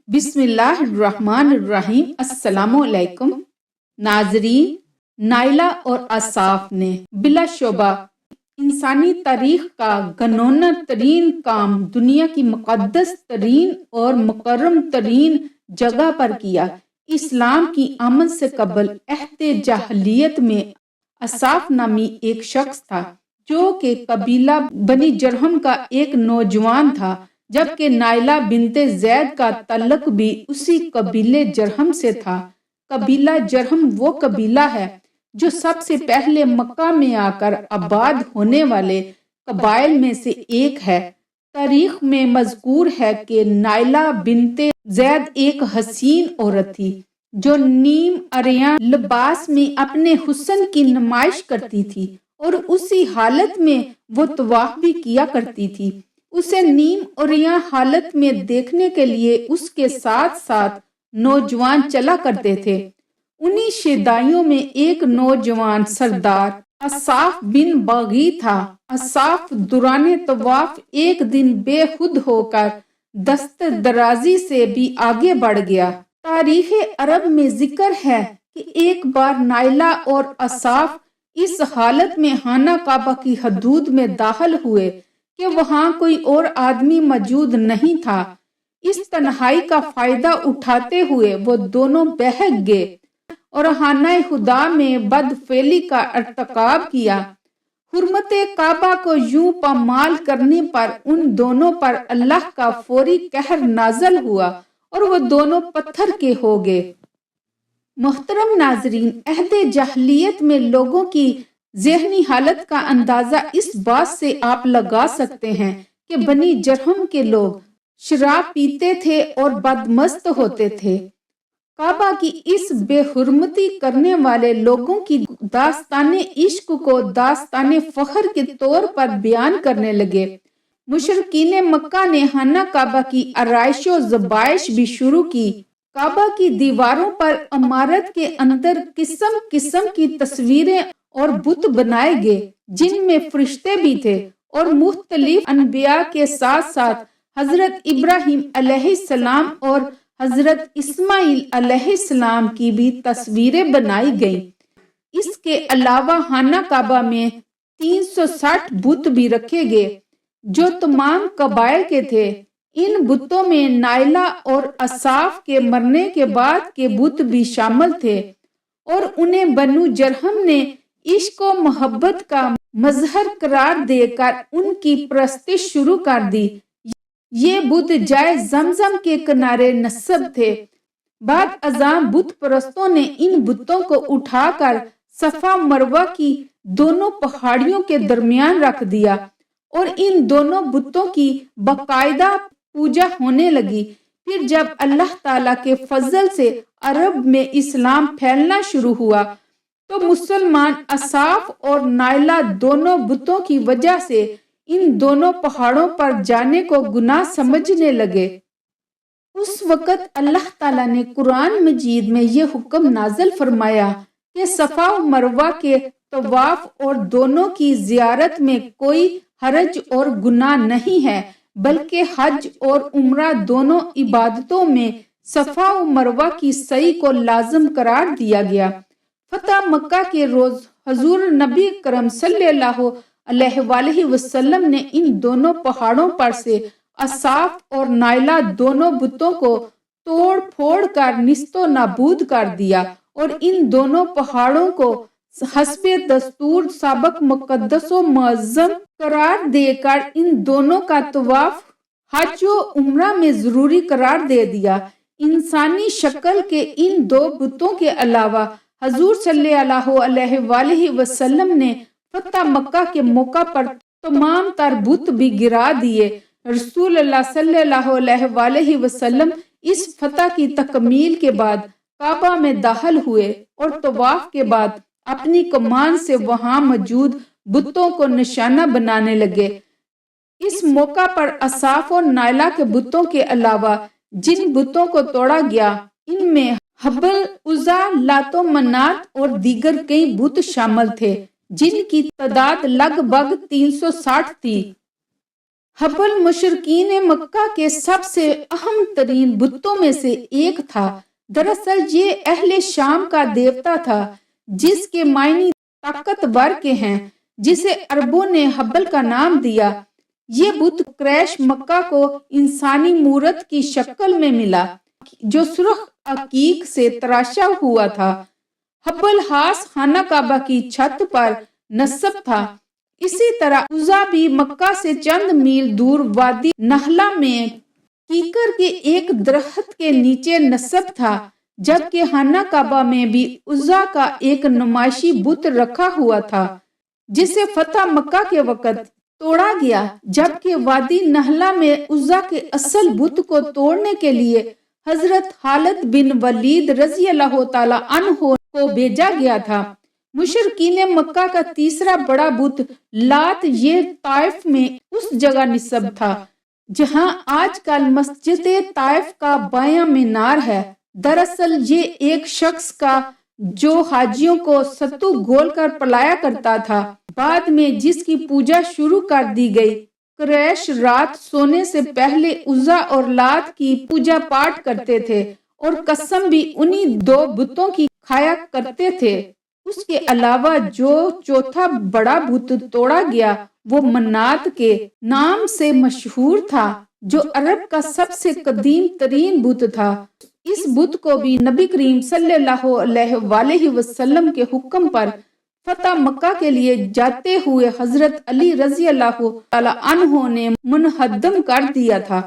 بسم اللہ الرحمن الرحیم۔ السلام علیکم ناظرین، نائلہ اور اصاف نے بلا شبہ انسانی تاریخ کا گھنونہ ترین کام دنیا کی مقدس ترین اور مکرم ترین جگہ پر کیا۔ اسلام کی آمد سے قبل عہد جاہلیت میں اصاف نامی ایک شخص تھا جو کہ قبیلہ بنی جرہم کا ایک نوجوان تھا، جبکہ نائلہ بنت زید کا تعلق بھی اسی قبیلے جرہم سے تھا۔ قبیلہ جرہم وہ قبیلہ ہے جو سب سے پہلے مکہ میں آ کر آباد ہونے والے قبائل میں سے ایک ہے۔ تاریخ میں مذکور ہے کہ نائلہ بنت زید ایک حسین عورت تھی جو نیم عریاں لباس میں اپنے حسن کی نمائش کرتی تھی اور اسی حالت میں وہ طواف بھی کیا کرتی تھی۔ اسے نیم عریاں حالت میں دیکھنے کے لیے اس کے ساتھ ساتھ نوجوان چلا کرتے تھے۔ انہی شیدائیوں میں ایک نوجوان سردار اصاف بن باغی تھا۔ اصاف دوران طواف ایک دن بے خود ہو کر دست درازی سے بھی آگے بڑھ گیا۔ تاریخ عرب میں ذکر ہے کہ ایک بار نائلہ اور اصاف اس حالت میں خانہ کعبہ کی حدود میں داخل ہوئے کہ وہاں کوئی اور آدمی موجود نہیں تھا۔ اس تنہائی کا فائدہ اٹھاتے ہوئے وہ دونوں بہک گئے اور خانہ خدا میں بدفعلی کا ارتکاب کیا۔ حرمت کعبہ کو یوں پامال کرنے پر ان دونوں پر اللہ کا فوری قہر نازل ہوا اور وہ دونوں پتھر کے ہو گئے۔ محترم ناظرین، عہد جاہلیت میں لوگوں کی ذہنی حالت کا اندازہ اس بات سے آپ لگا سکتے ہیں کہ بنی جرہم کے لوگ شراب پیتے تھے اور بدمست ہوتے تھے۔ کعبہ کی اس بے حرمتی کرنے والے لوگوں کی داستان عشق کو داستان فخر کے طور پر بیان کرنے لگے۔ مشرکین مکہ نے خانہ کعبہ کی آرائش و ذبائش بھی شروع کی۔ کعبہ کی دیواروں پر عمارت کے اندر قسم قسم کی تصویریں اور بت بنائے گئے جن میں فرشتے بھی تھے اور مختلف انبیاء کے ساتھ ساتھ حضرت ابراہیم علیہ السلام اور حضرت اسماعیل علیہ السلام کی بھی تصویریں بنائی گئیں۔ اس کے علاوہ خانہ کعبہ میں 360 بت بھی رکھے گئے جو تمام قبائل کے تھے۔ ان بتوں میں نائلہ اور اصاف کے مرنے کے بعد کے بت بھی شامل تھے اور انہیں بنو جرہم نے عشق و محبت کا مظہر قرار دے کر ان کی پرستش شروع کر دی۔ یہ بت جائے زمزم کے کنارے نصب تھے۔ بعد ازاں بت پرستوں نے ان بتوں کو اٹھا کر صفا مروہ کی دونوں پہاڑیوں کے درمیان رکھ دیا اور ان دونوں بتوں کی باقاعدہ پوجا ہونے لگی۔ پھر جب اللہ تعالیٰ کے فضل سے عرب میں اسلام پھیلنا شروع ہوا تو مسلمان اصاف اور نائلہ دونوں بتوں کی وجہ سے ان دونوں پہاڑوں پر جانے کو گناہ سمجھنے لگے۔ اس وقت اللہ تعالیٰ نے قرآن مجید میں یہ حکم نازل فرمایا کہ صفا و مروہ کے طواف اور دونوں کی زیارت میں کوئی حرج اور گناہ نہیں ہے، بلکہ حج اور عمرہ دونوں عبادتوں میں صفا و مروہ کی سعی کو لازم قرار دیا گیا۔ فتح مکہ کے روز حضور نبی کرم صلی اللہ علیہ وآلہ وسلم نے ان دونوں پہاڑوں پر سے اصاف اور نائلہ دونوں بتوں کو توڑ پھوڑ کر نیست و نابود کر دیا اور ان دونوں پہاڑوں کو حسب دستور سابق مقدس و معظم قرار دے کر ان دونوں کا طواف حج و عمرہ میں ضروری قرار دے دیا۔ انسانی شکل کے ان دو بتوں کے علاوہ حضور صلی اللہ علیہ وآلہ وسلم نے فتح مکہ کے موقع پر تمام تر بت بھی گرا دیے۔ رسول اللہ صلی اللہ علیہ وآلہ وسلم اس فتح کی تکمیل کے بعد کعبہ میں داخل ہوئے اور طواف کے بعد اپنی کمان سے وہاں موجود بتوں کو نشانہ بنانے لگے۔ اس موقع پر اصاف اور نائلہ کے بتوں کے علاوہ جن بتوں کو توڑا گیا ان میں حبل، عزا، لات و منات اور دیگر کئی بت شامل تھے جن کی تعداد لگ بھگ 360 تھی۔ حبل مشرکین مکہ کے سب سے اہم ترین بتوں میں سے ایک تھا۔ دراصل یہ اہل شام کا دیوتا تھا جس کے معنی طاقتور کے ہیں، جسے عربوں نے حبل کا نام دیا۔ یہ بت قریش مکہ کو انسانی مورت کی شکل میں ملا جو سرخ عقیق سے تراشا ہوا تھا۔ حبل ہاس خانہ کعبہ کی چھت پر نصب تھا۔ اسی طرح عزا بھی مکہ سے چند میل دور وادی نہلہ میں کیکر کے ایک درخت کے نیچے نصب تھا، جبکہ خانہ کعبہ میں بھی عزا کا ایک نمائشی بت رکھا ہوا تھا جسے فتح مکہ کے وقت توڑا گیا، جبکہ وادی نہلہ میں عزا کے اصل بت کو توڑنے کے لیے حضرت خالد بن ولید رضی اللہ تعالی عنہ کو بھیجا گیا تھا۔ مشرکین مکہ کا تیسرا بڑا بت لات یہ طائف میں اس جگہ نصب تھا جہاں آج کل مسجد طائف کا بایاں مینار ہے۔ دراصل یہ ایک شخص کا جو حاجیوں کو ستو گول کر پلایا کرتا تھا، بعد میں جس کی پوجا شروع کر دی گئی۔ قریش رات سونے سے پہلے عزا اور لات کی پوجا پاٹ کرتے تھے اور قسم بھی انہی دو بتوں کی کھایا کرتے تھے۔ اس کے علاوہ جو چوتھا بڑا بت توڑا گیا وہ منات کے نام سے مشہور تھا، جو عرب کا سب سے قدیم ترین بت تھا۔ اس بت کو بھی نبی کریم صلی اللہ علیہ وآلہ وسلم کے حکم پر فتح مکہ کے لیے جاتے ہوئے حضرت علی رضی اللہ تعالی عنہ نے منہدم کر دیا تھا۔